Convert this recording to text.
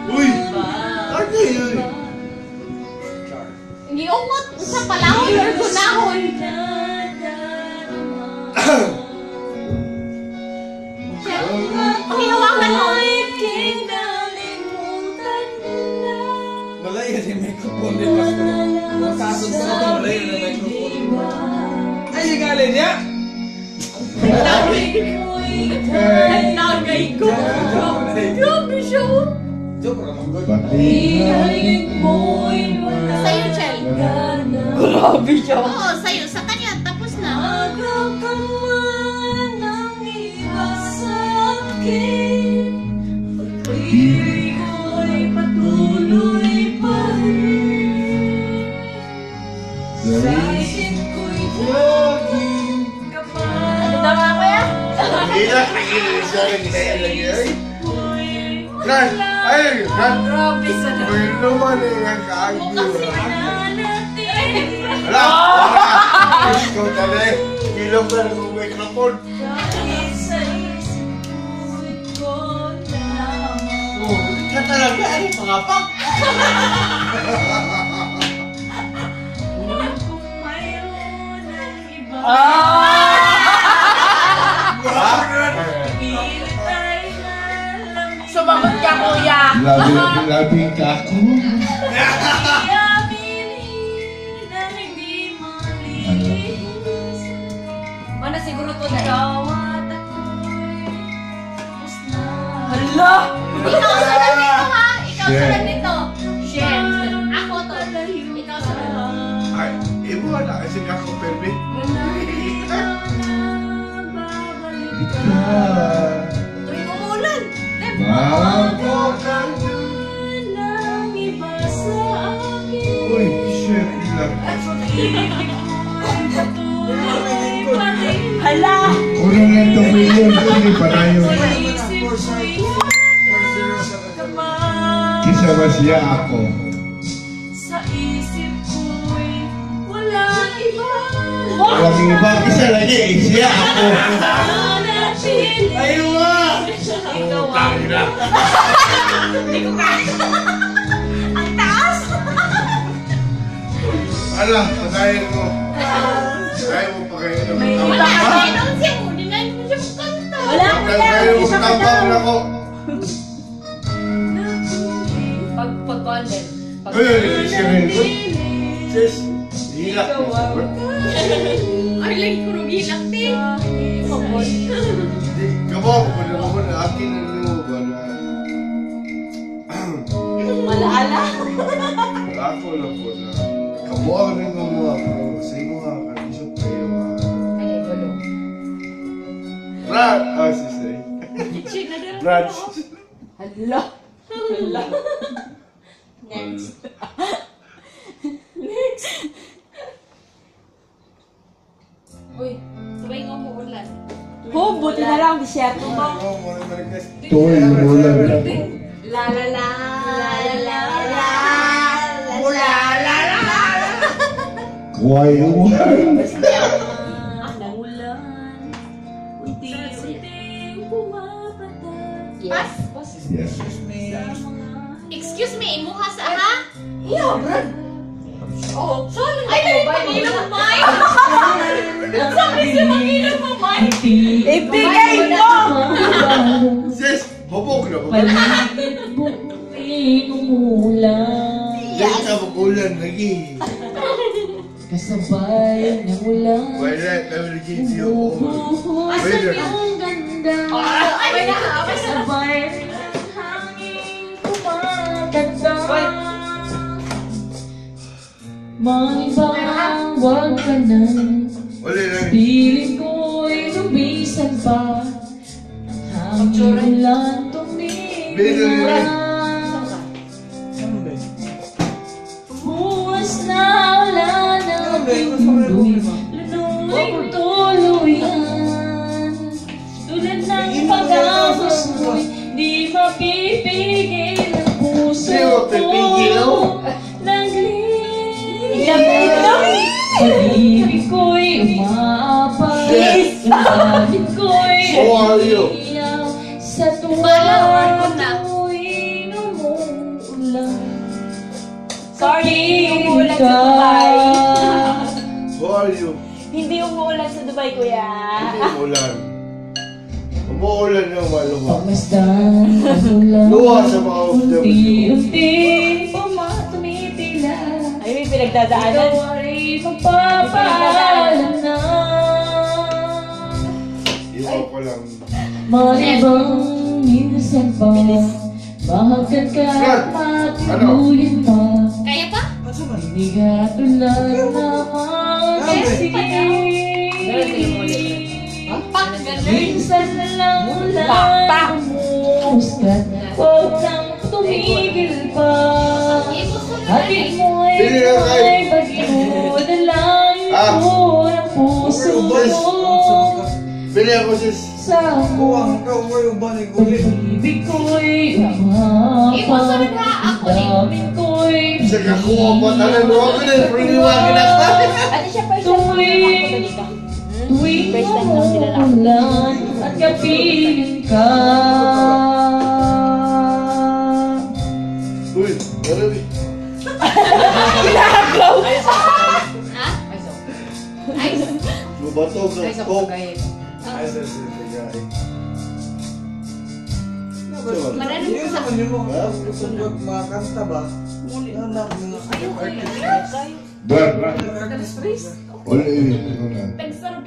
Uy! Ano yun? Giumot sa palahon or gunahon. Pakihawakan mo. Malay yan yung microphone din, Pastor. Masasod sa ito, malay yan yung microphone. Ay, yung galing niya! Nagtagay ko. Grabe siya. Joke naman good. Sa'yo, Chel. Grabe siya. Oo, sa'yo. Sa kanya, tapos na. Ano daw nga kuya? Gila, siya rin ginayan lagi ay. Gran! Ay! Gran! Grabe sa na. May naman eh, ang kaagyo. Wala! Ikaw tala eh. Ilong na rin ang microphone. Oh, ka talaga ay pangapak. Sumagot ka, kuya. Labi ka ako. Mana siguro to na. Hala! Ikaw sunod nito ha. Ikaw sunod nito. Shen. Ako to. Ikaw sunod. Ay, ibo na kasi ako permit. Tuwing umulan. Bago ka. Uy, shit, ilang. Hala! Unang lang itong million, hindi pa tayo. Kisa ba siya ako? Sa isip ko'y walang iba. Walang iba, isa lagi eh, siya ako. Ayaw nga! Ikaw Tangina! Hindi ko kaya. Ang taas. Alam, patayin mo. Ayaw mo pa kayo ng Wala. tambang. Ayun siya mo. Dinayin mo siya magkanta. Wala, Ayaw mo tambang ako. Pag-content. Uy, siya rin. Sis, hilak mo. Ay, lagi ko rugilak, te. Kamo, kung naman na akin na lupa na... Malaala. Ako lang po na... Kamo ako rin gumawa, pero sa iyo nga, kanisot kayo nga. Ay, gulo. Brad! Ah, sister. Brad! Hala! Hala! Next. Uy, sabay nga mo ulan. Oh, buti na lang, disyerto mo. Toy, wala na. La la la la la la Mula, la la la! Why, Pas? Yes. Excuse me, imuha sa ha? Yeah, Brad. Oh, sorry. Ay, dali pag-inom mo, Mike. Sabi siya mag-inom mo, Mike. Ibigay mo! Sis, hubog na ba? Dahil ka mag-ulan lagi. Kasabay ng ulan. Why not? I will give you all. Weather. Ang ganda. Ay, na. Kasabay ng hangin kumakanta. May bawag ka na. Wala lang. Piling ko'y lumisan pa. Hangin ulan tumira. Buwas na wala na aking mundo'y lunu'y tuluyan. Tulad ng pag-ahos mo'y di mapipigil ang puso Di mapipigil, ko. oh. Pag-ibig ko'y umaapaw. Yes. Bakit ko'y How are you? umiiyak sa Bala, ko na. tuwing umuulan? Sorry, umuulan sa Dubai. How are you? Hindi umuulan sa Dubai, kuya. Hindi umulan. Umuulan yung maluwa. Pagmasdan ang ulan, Luwa sa mga OFW. unti-unti tumitila. Ay, may pinagdadaanan. Ikaw ay magpapaalam na. Iwan ko lang. Malibang minsan pa mahagkan ka at matuluyan pa. Kaya pa? Hindi ka tulad na mag-isip. Pak, ganun. Minsan na lang ulan umuskat. Huwag nang tumigil pa. Hatid mo Pili lang kayo. ay pag-ino. Dalangin ko ng puso mo. Bili ako sis. Sa mo. Pag-ibig ko'y umapag. Damdamin ko'y Sa kakuha pa talang luwa ko na. Pruliwagin ako. Ate siya, first time lang ako dito. tuwing First time lang nila na. umuulan at kapiling ka. Uy, marami. Ha? Ice. Lubatog sa coke. Maraming Yun sa... naman yung mga kanta ba? Anak mga artist. Brad, wala yun. Nagsarap